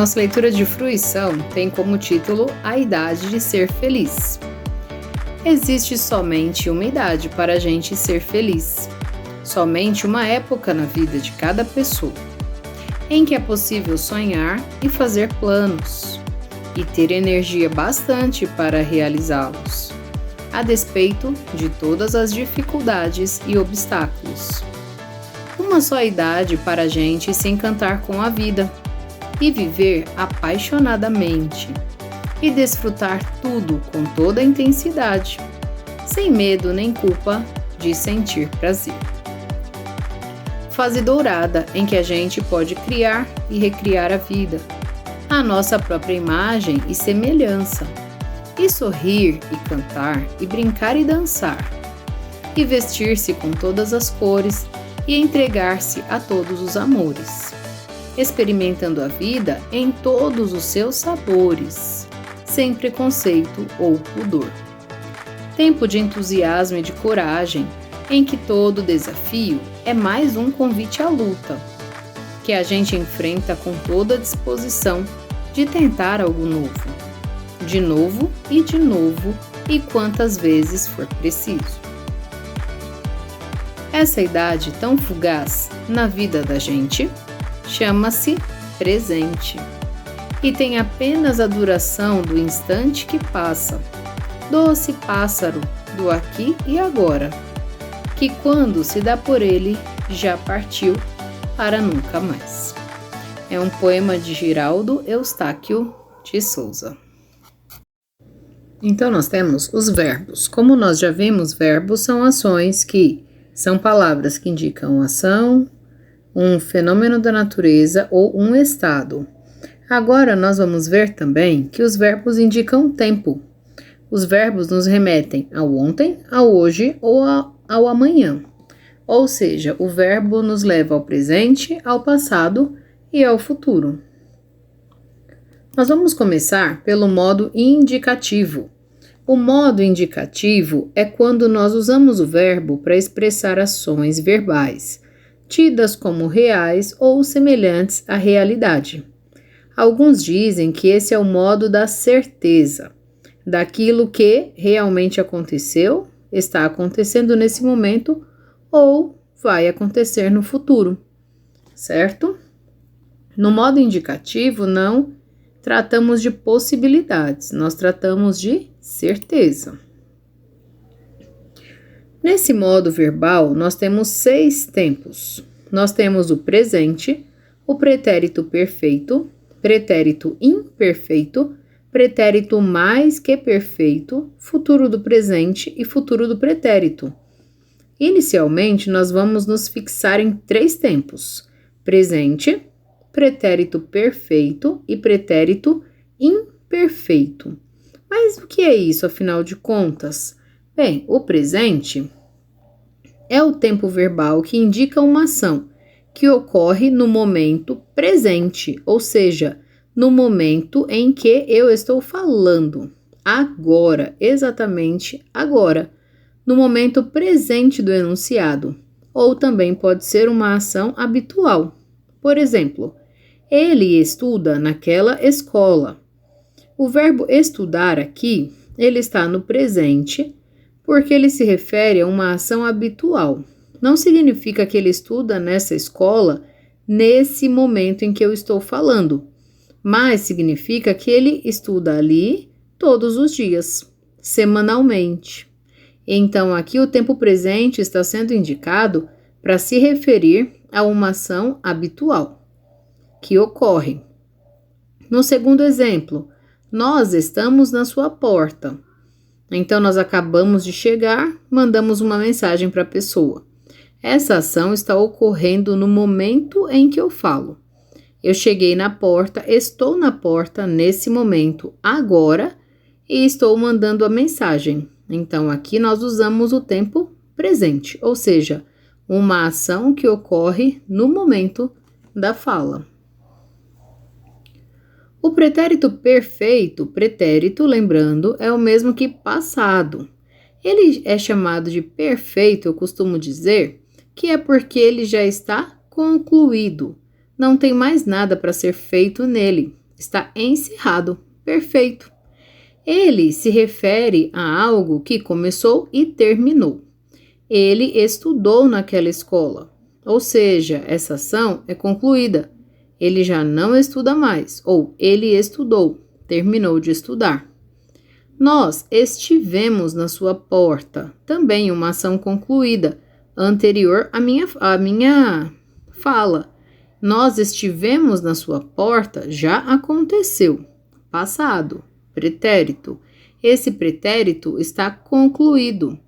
Nossa leitura de fruição tem como título A Idade de Ser Feliz. Existe somente uma idade para a gente ser feliz, somente uma época na vida de cada pessoa, em que é possível sonhar e fazer planos, e ter energia bastante para realizá-los, a despeito de todas as dificuldades e obstáculos. Uma só idade para a gente se encantar com a vida e viver apaixonadamente e desfrutar tudo com toda a intensidade, sem medo nem culpa de sentir prazer. Fase dourada em que a gente pode criar e recriar a vida, a nossa própria imagem e semelhança, e sorrir e cantar e brincar e dançar, e vestir-se com todas as cores e entregar-se a todos os amores, experimentando a vida em todos os seus sabores, sem preconceito ou pudor. Tempo de entusiasmo e de coragem, em que todo desafio é mais um convite à luta, que a gente enfrenta com toda a disposição de tentar algo novo, de novo e quantas vezes for preciso. Essa idade tão fugaz na vida da gente chama-se presente e tem apenas a duração do instante que passa, doce pássaro do aqui e agora, que quando se dá por ele já partiu para nunca mais. É um poema de Giraldo Eustáquio de Souza. Então nós temos os verbos. Como nós já vimos, verbos são ações que são palavras que indicam ação, um fenômeno da natureza ou um estado. Agora nós vamos ver também que os verbos indicam tempo. Os verbos nos remetem ao ontem, ao hoje ou ao amanhã. Ou seja, o verbo nos leva ao presente, ao passado e ao futuro. Nós vamos começar pelo modo indicativo. O modo indicativo é quando nós usamos o verbo para expressar ações verbais, tidas como reais ou semelhantes à realidade. Alguns dizem que esse é o modo da certeza, daquilo que realmente aconteceu, está acontecendo nesse momento ou vai acontecer no futuro, certo? No modo indicativo, não tratamos de possibilidades, nós tratamos de certeza. Nesse modo verbal, nós temos 6 tempos. Nós temos o presente, o pretérito perfeito, pretérito imperfeito, pretérito mais que perfeito, futuro do presente e futuro do pretérito. Inicialmente, nós vamos nos fixar em 3 tempos: presente, pretérito perfeito e pretérito imperfeito. Mas o que é isso, afinal de contas? Bem, o presente é o tempo verbal que indica uma ação que ocorre no momento presente, ou seja, no momento em que eu estou falando, agora, exatamente agora, no momento presente do enunciado, ou também pode ser uma ação habitual. Por exemplo, ele estuda naquela escola. O verbo estudar aqui, ele está no presente, porque ele se refere a uma ação habitual. Não significa que ele estuda nessa escola nesse momento em que eu estou falando, mas significa que ele estuda ali todos os dias, semanalmente. Então, aqui o tempo presente está sendo indicado para se referir a uma ação habitual que ocorre. No segundo exemplo, nós estamos na sua porta. Então, nós acabamos de chegar, mandamos uma mensagem para a pessoa. Essa ação está ocorrendo no momento em que eu falo. Eu cheguei na porta, estou na porta nesse momento, agora, e estou mandando a mensagem. Então, aqui nós usamos o tempo presente, ou seja, uma ação que ocorre no momento da fala. O pretérito perfeito, pretérito, lembrando, é o mesmo que passado. Ele é chamado de perfeito, eu costumo dizer, que é porque ele já está concluído. Não tem mais nada para ser feito nele. está encerrado. Perfeito. Ele se refere a algo que começou e terminou. Ele estudou naquela escola. Ou seja, essa ação é concluída. Ele já não estuda mais. Ou ele estudou, terminou de estudar. Nós estivemos na sua porta. Também uma ação concluída, anterior à minha fala. Nós estivemos na sua porta, já aconteceu. Passado, pretérito. Esse pretérito está concluído.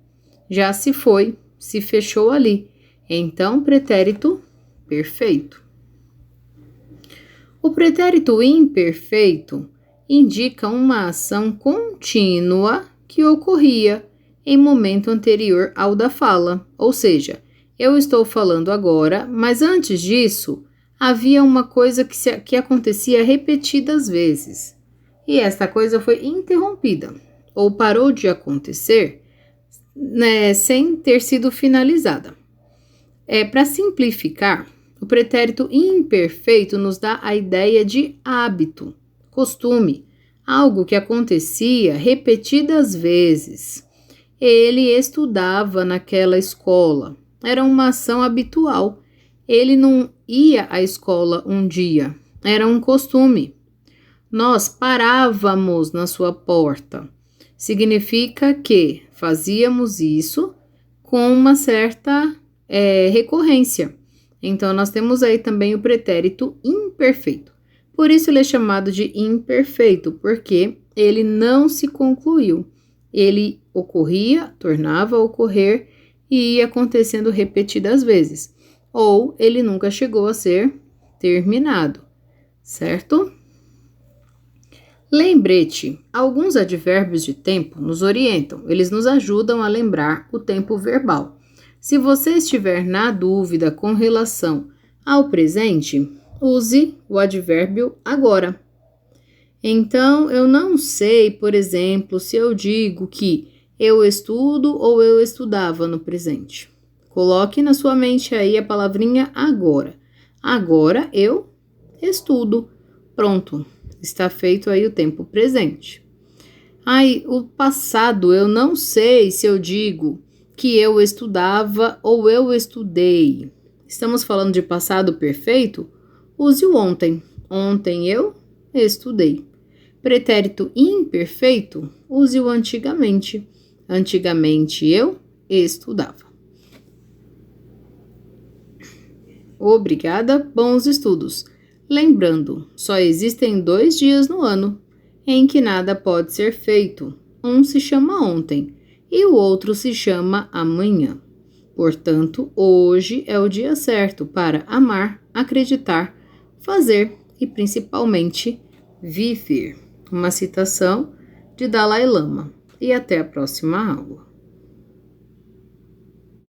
Já se foi, se fechou ali. Então, pretérito perfeito. O pretérito imperfeito indica uma ação contínua que ocorria em momento anterior ao da fala. Ou seja, eu estou falando agora, mas antes disso, havia uma coisa que acontecia repetidas vezes. E esta coisa foi interrompida, ou parou de acontecer, sem ter sido finalizada. Para simplificar, o pretérito imperfeito nos dá a ideia de hábito, costume, algo que acontecia repetidas vezes. Ele estudava naquela escola, era uma ação habitual. Ele não ia à escola um dia, era um costume. Nós parávamos na sua porta. Significa que fazíamos isso com uma certa recorrência. Então, nós temos aí também o pretérito imperfeito. Por isso ele é chamado de imperfeito, porque ele não se concluiu. Ele ocorria, tornava a ocorrer e ia acontecendo repetidas vezes. Ou ele nunca chegou a ser terminado, certo? Lembrete, alguns advérbios de tempo nos orientam, eles nos ajudam a lembrar o tempo verbal. Se você estiver na dúvida com relação ao presente, use o advérbio agora. Então, eu não sei, por exemplo, se eu digo que eu estudo ou eu estudava no presente. Coloque na sua mente aí a palavrinha agora. Agora eu estudo. Pronto, está feito aí o tempo presente. Aí, o passado, eu não sei se eu digo que eu estudava ou eu estudei. Estamos falando de passado perfeito? Use o ontem. Ontem eu estudei. Pretérito imperfeito? Use o antigamente. Antigamente eu estudava. Obrigada, bons estudos. Lembrando, só existem 2 dias no ano em que nada pode ser feito. Um se chama ontem e o outro se chama amanhã. Portanto, hoje é o dia certo para amar, acreditar, fazer e principalmente viver. Uma citação de Dalai Lama. E até a próxima aula.